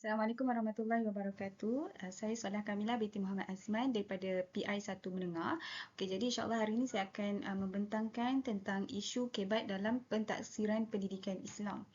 Assalamualaikum warahmatullahi wabarakatuh. Saya Solah Kamila binti Muhammad Azman daripada PI 1 Menengah. Okey, jadi insyaAllah hari ini saya akan membentangkan tentang isu kebat dalam pentaksiran pendidikan Islam.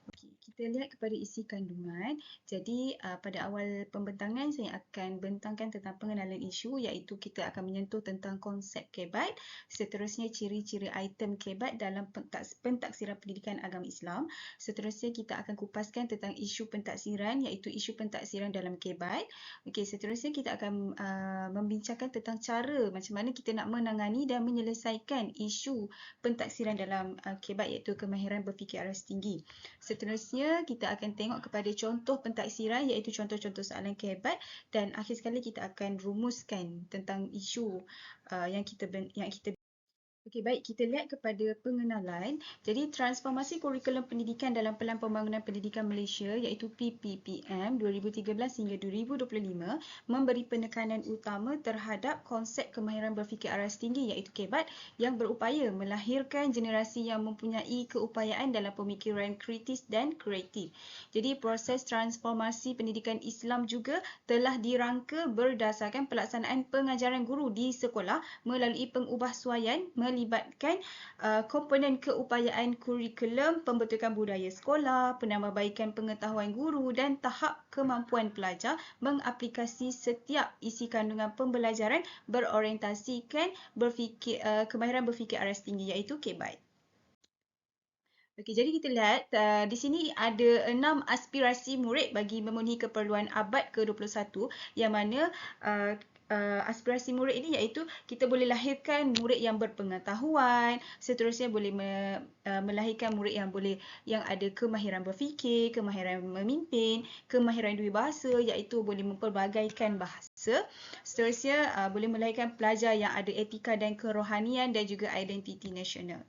Okey, kita lihat kepada isi kandungan. Jadi pada awal pembentangan saya akan bentangkan tentang pengenalan isu, iaitu kita akan menyentuh tentang konsep kebat, seterusnya ciri-ciri item kebat dalam pentaksiran pendidikan agama Islam. Seterusnya kita akan kupaskan tentang isu pentaksiran, iaitu isu pentaksiran dalam kebat. Okey, seterusnya kita akan membincangkan tentang cara macam mana kita nak menangani dan menyelesaikan isu pentaksiran dalam kebat, iaitu kemahiran berfikir aras tinggi. Seterusnya, kita akan tengok kepada contoh pentaksiran, iaitu contoh-contoh soalan kebat, dan akhir sekali kita akan rumuskan tentang isu yang kita. Okey, baik, kita lihat kepada pengenalan. Jadi, transformasi kurikulum pendidikan dalam Pelan Pembangunan Pendidikan Malaysia iaitu PPPM 2013 hingga 2025 memberi penekanan utama terhadap konsep kemahiran berfikir aras tinggi iaitu kebat yang berupaya melahirkan generasi yang mempunyai keupayaan dalam pemikiran kritis dan kreatif. Jadi, proses transformasi pendidikan Islam juga telah dirangka berdasarkan pelaksanaan pengajaran guru di sekolah melalui pengubahsuaian melibatkan komponen keupayaan kurikulum, pembentukan budaya sekolah, penambahbaikan pengetahuan guru dan tahap kemampuan pelajar mengaplikasi setiap isi kandungan pembelajaran berorientasikan kemahiran berfikir aras tinggi iaitu KEBAT. Okey, jadi kita lihat di sini ada 6 aspirasi murid bagi memenuhi keperluan abad ke-21 yang mana aspirasi murid ini iaitu kita boleh lahirkan murid yang berpengetahuan, seterusnya boleh melahirkan murid yang ada kemahiran berfikir, kemahiran memimpin, kemahiran dua bahasa iaitu boleh mempelbagaikan bahasa, seterusnya boleh melahirkan pelajar yang ada etika dan kerohanian dan juga identiti nasional.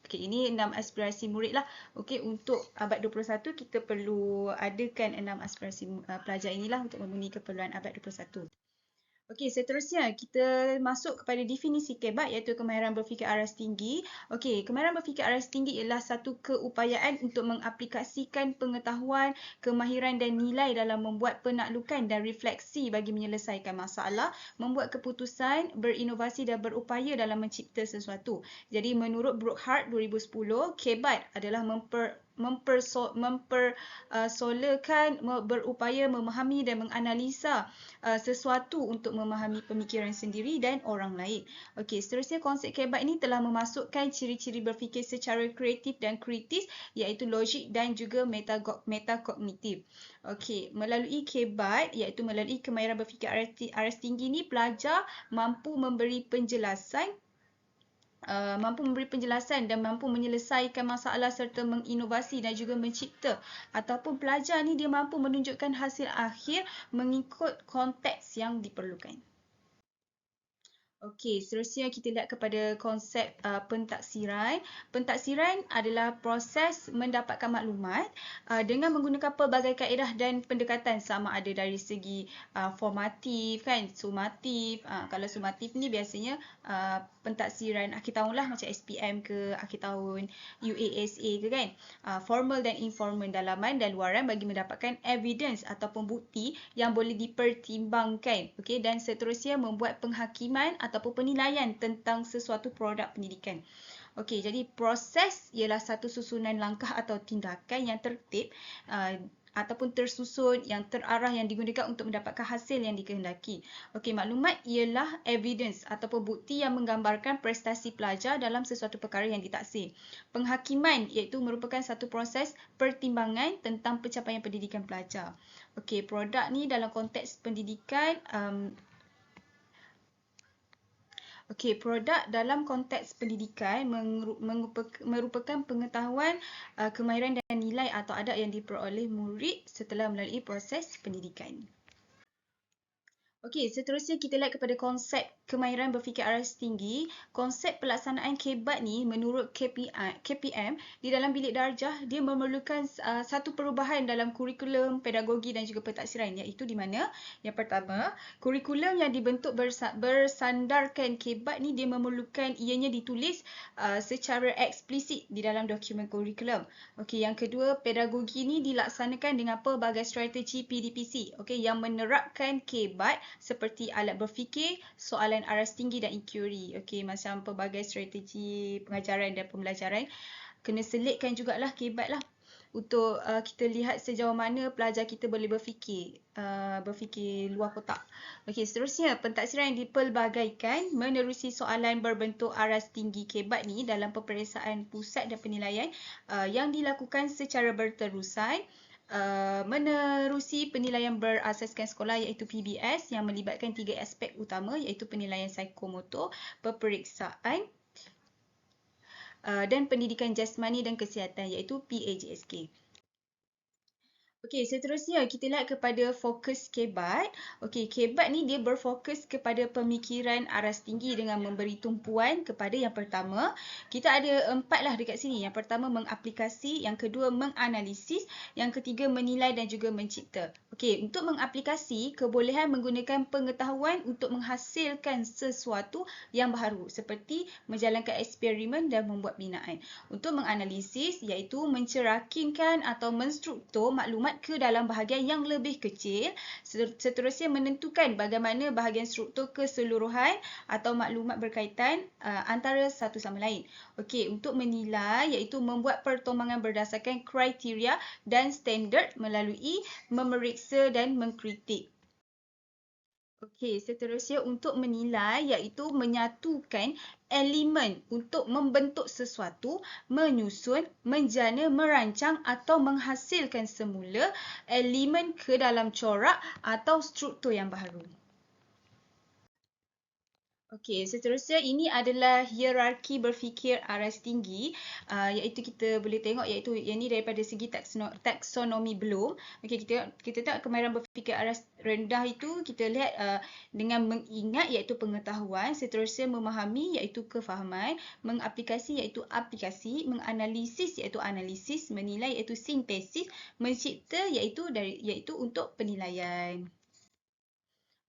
Okey, ini 6 aspirasi murid lah. Okey, untuk abad 21 kita perlu adakan 6 aspirasi pelajar inilah untuk memenuhi keperluan abad 21. Okey, seterusnya kita masuk kepada definisi kebat iaitu kemahiran berfikir aras tinggi. Okey, kemahiran berfikir aras tinggi ialah satu keupayaan untuk mengaplikasikan pengetahuan, kemahiran dan nilai dalam membuat penaklukan dan refleksi bagi menyelesaikan masalah, membuat keputusan, berinovasi dan berupaya dalam mencipta sesuatu. Jadi menurut Brookhart 2010, kebat adalah berupaya memahami dan menganalisa sesuatu untuk memahami pemikiran sendiri dan orang lain. Okey, seterusnya konsep kebat ini telah memasukkan ciri-ciri berfikir secara kreatif dan kritis iaitu logik dan juga metakognitif. Okey, melalui kebat iaitu melalui kemahiran berfikir aras tinggi ni pelajar mampu memberi penjelasan dan mampu menyelesaikan masalah serta menginovasi dan juga mencipta, ataupun pelajar ni dia mampu menunjukkan hasil akhir mengikut konteks yang diperlukan. Okey, seterusnya kita lihat kepada konsep pentaksiran. Pentaksiran adalah proses mendapatkan maklumat dengan menggunakan pelbagai kaedah dan pendekatan, sama ada dari segi formatif, kan, sumatif. Kalau sumatif ni biasanya pentaksiran akhir tahun lah, macam SPM ke, akhir tahun UASA ke, kan. Formal dan informal, dalaman dan luaran bagi mendapatkan evidence ataupun bukti yang boleh dipertimbangkan. Okey, dan seterusnya membuat penghakiman ataupun penilaian tentang sesuatu produk pendidikan. Okey, jadi proses ialah satu susunan langkah atau tindakan yang tertib ataupun tersusun, yang terarah, yang digunakan untuk mendapatkan hasil yang dikehendaki. Okey, maklumat ialah evidence ataupun bukti yang menggambarkan prestasi pelajar dalam sesuatu perkara yang ditaksir. Penghakiman iaitu merupakan satu proses pertimbangan tentang pencapaian pendidikan pelajar. Okey, produk ni dalam konteks pendidikan Okey, produk dalam konteks pendidikan merupakan pengetahuan, kemahiran dan nilai atau adab yang diperoleh murid setelah melalui proses pendidikan. Okey, seterusnya kita lihat kepada konsep kemahiran berfikir aras tinggi. Konsep pelaksanaan kebat ni menurut KPM di dalam bilik darjah dia memerlukan satu perubahan dalam kurikulum, pedagogi dan juga pentaksiran, iaitu di mana yang pertama, kurikulum yang dibentuk bersandarkan kebat ni dia memerlukan ianya ditulis secara eksplisit di dalam dokumen kurikulum. Okey, yang kedua, pedagogi ni dilaksanakan dengan pelbagai strategi PDPC, okey, yang menerapkan kebat seperti alat berfikir, soalan aras tinggi dan inquiry. Okey, macam pelbagai strategi pengajaran dan pembelajaran. Kena selitkan jugalah kebat lah untuk kita lihat sejauh mana pelajar kita boleh berfikir luar kotak. Okey, seterusnya pentaksiran yang dipelbagaikan menerusi soalan berbentuk aras tinggi kebat ni dalam peperiksaan pusat dan penilaian yang dilakukan secara berterusan menerusi penilaian berasaskan sekolah iaitu PBS yang melibatkan 3 aspek utama iaitu penilaian psikomotor, peperiksaan dan pendidikan jasmani dan kesihatan iaitu PAJSK. Okey, seterusnya kita lihat kepada fokus kebat. Okey, kebat ni dia berfokus kepada pemikiran aras tinggi dengan memberi tumpuan kepada yang pertama. Kita ada 4 lah dekat sini. Yang pertama mengaplikasi, yang kedua menganalisis, yang ketiga menilai dan juga mencipta. Okey, untuk mengaplikasi, kebolehan menggunakan pengetahuan untuk menghasilkan sesuatu yang baharu seperti menjalankan eksperimen dan membuat binaan. Untuk menganalisis iaitu mencerakinkan atau menstruktur maklumat ke dalam bahagian yang lebih kecil. Seterusnya menentukan bagaimana bahagian struktur keseluruhan atau maklumat berkaitan antara satu sama lain. Okey, untuk menilai iaitu membuat pertombangan berdasarkan kriteria dan standard melalui memeriksa dan mengkritik. Okey, seterusnya untuk menilai iaitu menyatukan elemen untuk membentuk sesuatu, menyusun, menjana, merancang atau menghasilkan semula elemen ke dalam corak atau struktur yang baharu. Okey, seterusnya ini adalah hierarki berfikir aras tinggi iaitu kita boleh tengok iaitu yang ini daripada segi taksonomi Bloom. Okey, kita tengok kemahiran berfikir aras rendah itu kita lihat dengan mengingat iaitu pengetahuan, seterusnya memahami iaitu kefahaman, mengaplikasi iaitu aplikasi, menganalisis iaitu analisis, menilai iaitu sintesis, mencipta iaitu untuk penilaian.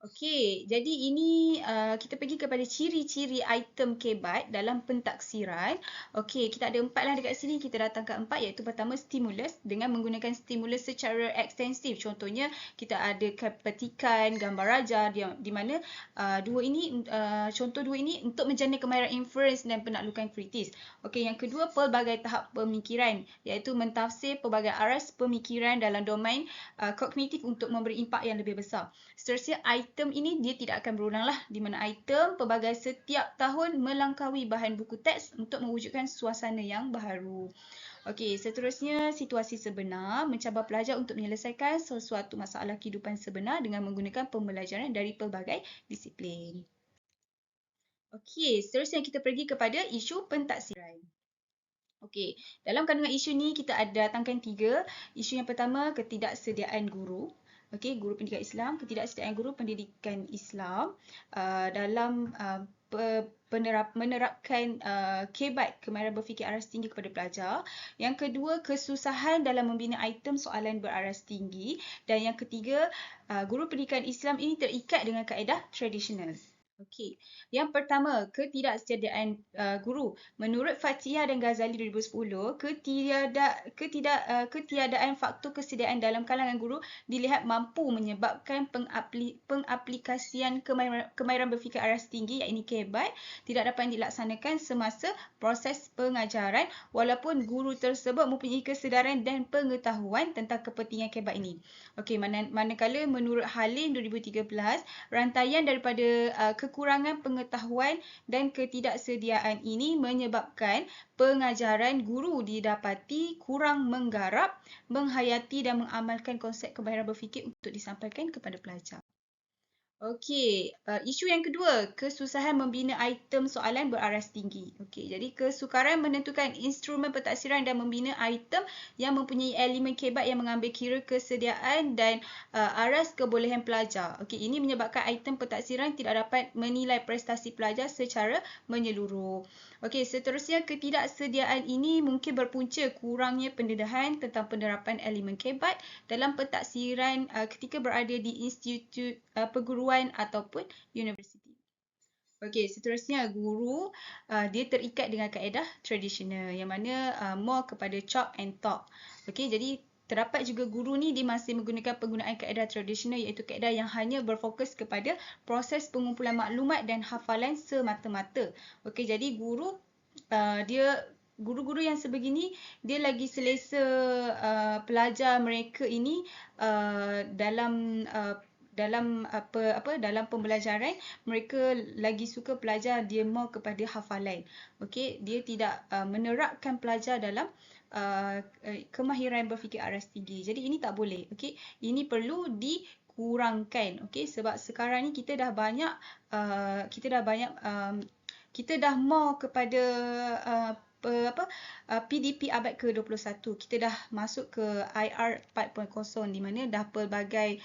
Okey, jadi ini kita pergi kepada ciri-ciri item kebat dalam pentaksiran. Okey, kita ada 4 lah dekat sini. Kita datangkan 4 iaitu pertama stimulus dengan menggunakan stimulus secara ekstensif. Contohnya kita ada petikan, gambar raja di mana contoh dua ini untuk menjana kemahiran inference dan penaklukan kritis. Okey, yang kedua pelbagai tahap pemikiran iaitu mentafsir pelbagai aras pemikiran dalam domain kognitif untuk memberi impak yang lebih besar. Seterusnya item ini dia tidak akan berulang lah di mana item pelbagai setiap tahun melangkaui bahan buku teks untuk mewujudkan suasana yang baharu. Okey, seterusnya situasi sebenar mencabar pelajar untuk menyelesaikan sesuatu masalah kehidupan sebenar dengan menggunakan pembelajaran dari pelbagai disiplin. Okey, seterusnya kita pergi kepada isu pentaksiran. Okey, dalam kandungan isu ni kita ada datangkan 3. Isu yang pertama, ketidaksediaan guru. Okey, guru pendidikan Islam, ketidaksediaan guru pendidikan Islam dalam menerapkan kebat kemahiran berfikir aras tinggi kepada pelajar. Yang kedua, kesusahan dalam membina item soalan beraras tinggi. Dan yang ketiga, guru pendidikan Islam ini terikat dengan kaedah tradisional. Okey, yang pertama, ketidaksediaan guru. Menurut Fatihah dan Ghazali 2010, ketiadaan faktor kesediaan dalam kalangan guru dilihat mampu menyebabkan pengaplikasian kemahiran berfikir aras tinggi iaitu kebat tidak dapat dilaksanakan semasa proses pengajaran walaupun guru tersebut mempunyai kesedaran dan pengetahuan tentang kepentingan kebat ini. Okey, manakala menurut Halim 2013, rantaian daripada kekurangan pengetahuan dan ketidaksediaan ini menyebabkan pengajaran guru didapati kurang menggarap, menghayati dan mengamalkan konsep kemahiran berfikir untuk disampaikan kepada pelajar. Okey, isu yang kedua, kesusahan membina item soalan beraras tinggi. Okey, jadi kesukaran menentukan instrumen pentaksiran dan membina item yang mempunyai elemen kebat yang mengambil kira kesediaan dan aras kebolehan pelajar. Okey, ini menyebabkan item pentaksiran tidak dapat menilai prestasi pelajar secara menyeluruh. Okey, seterusnya ketidaksediaan ini mungkin berpunca kurangnya pendedahan tentang penerapan elemen kebat dalam pentaksiran ketika berada di institut perguruan ataupun universiti. Okey, seterusnya guru dia terikat dengan kaedah tradisional yang mana more kepada chalk and talk. Okey, jadi terdapat juga guru ni dia masih menggunakan penggunaan kaedah tradisional iaitu kaedah yang hanya berfokus kepada proses pengumpulan maklumat dan hafalan semata-mata. Okey, jadi dia guru-guru yang sebegini dia lagi selesa pelajar mereka ini dalam dalam pembelajaran mereka lagi suka pelajar dia more kepada hafalan. Okey, dia tidak menerapkan pelajar dalam kemahiran berfikir aras tinggi. Jadi ini tak boleh. Okey, ini perlu dikurangkan. Okey, sebab sekarang ni kita dah banyak kita dah more kepada PDP abad ke-21. Kita dah masuk ke IR 4.0 di mana dah pelbagai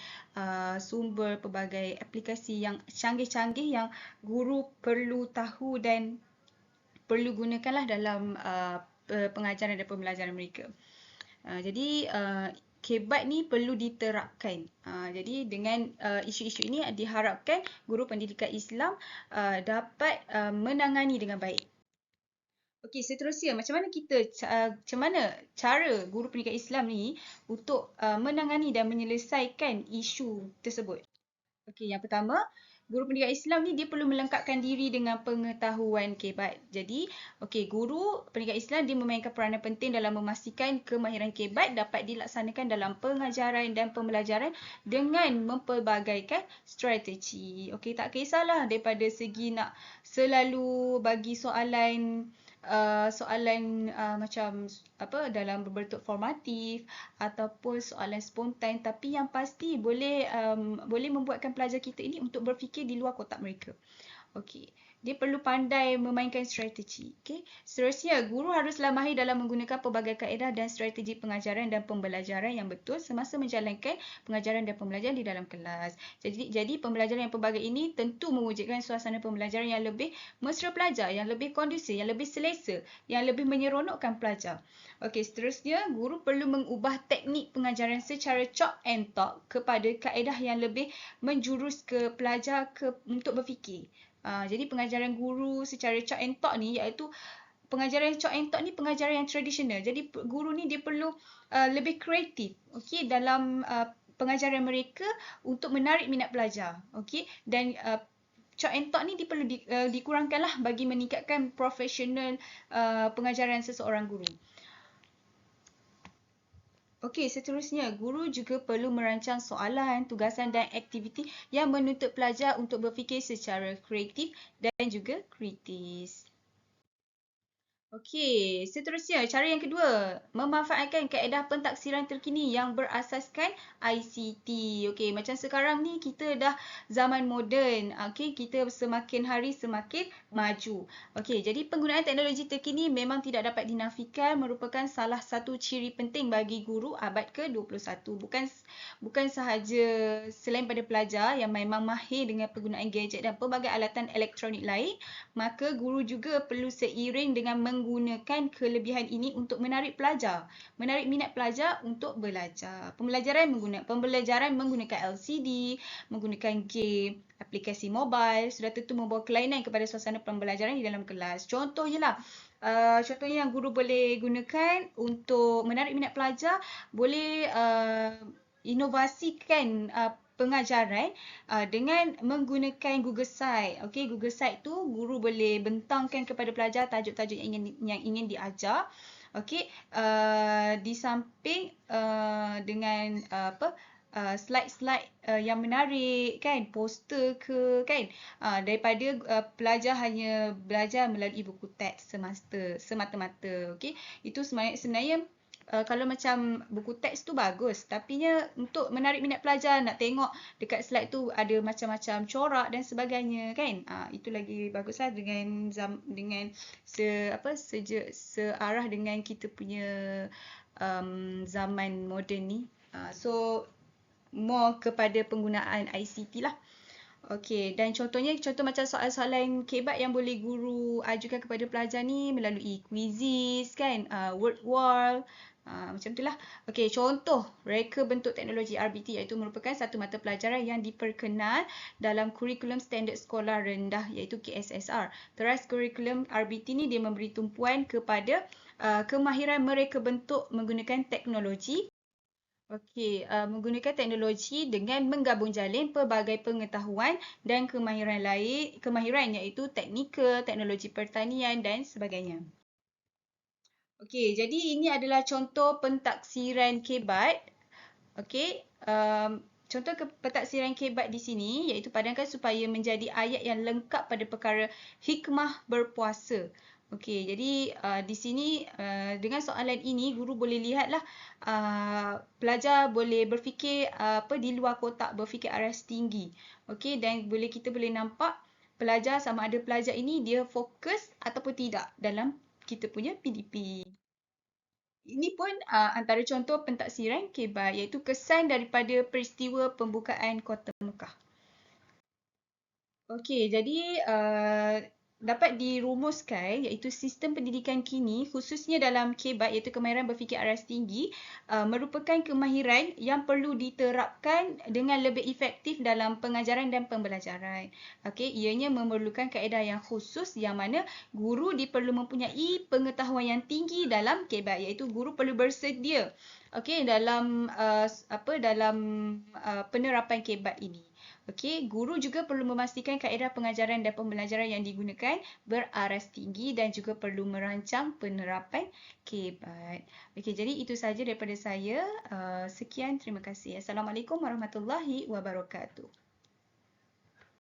sumber, pelbagai aplikasi yang canggih-canggih yang guru perlu tahu dan perlu gunakanlah dalam pengajaran dan pembelajaran mereka. Jadi kebat ni perlu diterapkan. Jadi dengan isu-isu ini diharapkan guru pendidikan Islam dapat menangani dengan baik. Okey, seterusnya macam mana cara guru pendidikan Islam ni untuk menangani dan menyelesaikan isu tersebut? Okey, yang pertama, guru pendidikan Islam ni dia perlu melengkapkan diri dengan pengetahuan kebat. Jadi, okey, guru pendidikan Islam dia memainkan peranan penting dalam memastikan kemahiran kebat dapat dilaksanakan dalam pengajaran dan pembelajaran dengan mempelbagaikan strategi. Okey, tak kisahlah daripada segi nak selalu bagi soalan macam dalam berbentuk formatif ataupun soalan spontan, tapi yang pasti boleh membuatkan pelajar kita ini untuk berfikir di luar kotak mereka. Okey. Dia perlu pandai memainkan strategi. Okey. Seterusnya, guru haruslah mahir dalam menggunakan pelbagai kaedah dan strategi pengajaran dan pembelajaran yang betul semasa menjalankan pengajaran dan pembelajaran di dalam kelas. Jadi pembelajaran yang pelbagai ini tentu mewujudkan suasana pembelajaran yang lebih mesra pelajar, yang lebih kondusif, yang lebih selesa, yang lebih menyeronokkan pelajar. Okey, seterusnya, guru perlu mengubah teknik pengajaran secara chalk and talk kepada kaedah yang lebih menjurus ke pelajar untuk berfikir. Jadi pengajaran guru secara chalk and talk ni iaitu pengajaran chalk and talk ni pengajaran yang tradisional. Jadi guru ni dia perlu lebih kreatif, okey, dalam pengajaran mereka untuk menarik minat pelajar, okey. Dan chalk and talk ni dia perlu dikurangkanlah bagi meningkatkan profesional pengajaran seseorang guru. Okey, seterusnya, guru juga perlu merancang soalan, tugasan dan aktiviti yang menuntut pelajar untuk berfikir secara kreatif dan juga kritis. Okey, seterusnya cara yang kedua, memanfaatkan kaedah pentaksiran terkini yang berasaskan ICT. Okey, macam sekarang ni kita dah zaman moden. Okey, kita semakin hari semakin maju. Okey, jadi penggunaan teknologi terkini memang tidak dapat dinafikan merupakan salah satu ciri penting bagi guru abad ke-21. Bukan sahaja selain pada pelajar yang memang mahir dengan penggunaan gadget dan pelbagai alatan elektronik lain, maka guru juga perlu seiring dengan menggunakan kelebihan ini untuk menarik minat pelajar untuk belajar. Pembelajaran menggunakan LCD, menggunakan game, aplikasi mobile sudah tentu membawa kelainan kepada suasana pembelajaran di dalam kelas. Contohnya yang guru boleh gunakan untuk menarik minat pelajar, boleh inovasikan pengajaran dengan menggunakan Google Site. Okey, Google Site tu guru boleh bentangkan kepada pelajar tajuk-tajuk yang ingin diajar. Okey, di samping dengan slide-slide yang menarik kan, poster ke kan, daripada pelajar hanya belajar melalui buku teks semata-mata. Okey, itu sebenarnya kalau macam buku teks tu bagus, tapi untuk menarik minat pelajar nak tengok dekat slide tu ada macam-macam corak dan sebagainya kan. Itu lagi baguslah dengan searah dengan kita punya zaman moden ni. So more kepada penggunaan ICT lah. Okey, dan contoh macam soalan-soalan kebat yang boleh guru ajukan kepada pelajar ni melalui quizzes kan, word wall, macam itulah. Okey, contoh reka bentuk teknologi RBT iaitu merupakan satu mata pelajaran yang diperkenal dalam kurikulum standard sekolah rendah iaitu KSSR. Teras kurikulum RBT ni dia memberi tumpuan kepada kemahiran mereka bentuk menggunakan teknologi. Okey, menggunakan teknologi dengan menggabung jalin pelbagai pengetahuan dan kemahiran iaitu teknikal, teknologi pertanian dan sebagainya. Okey, jadi ini adalah contoh pentaksiran kebat. Okey, contoh pentaksiran kebat di sini iaitu padankan supaya menjadi ayat yang lengkap pada perkara hikmah berpuasa. Okey, jadi di sini dengan soalan ini guru boleh lihatlah pelajar boleh berfikir di luar kotak, berfikir aras tinggi. Okey, dan kita boleh nampak pelajar sama ada pelajar ini dia fokus ataupun tidak dalam kita punya PDP. Ini pun antara contoh pentaksiran kebat iaitu kesan daripada peristiwa pembukaan Kota Mekah. Okey, jadi dapat dirumuskan iaitu sistem pendidikan kini khususnya dalam kebat iaitu kemahiran berfikir aras tinggi merupakan kemahiran yang perlu diterapkan dengan lebih efektif dalam pengajaran dan pembelajaran. Okey, ianya memerlukan kaedah yang khusus yang mana guru diperlu mempunyai pengetahuan yang tinggi dalam kebat iaitu guru perlu bersedia dalam penerapan kebat ini. Okey, guru juga perlu memastikan kaedah pengajaran dan pembelajaran yang digunakan beraras tinggi dan juga perlu merancang penerapan kebat. Okey, jadi itu sahaja daripada saya. Sekian, terima kasih. Assalamualaikum warahmatullahi wabarakatuh.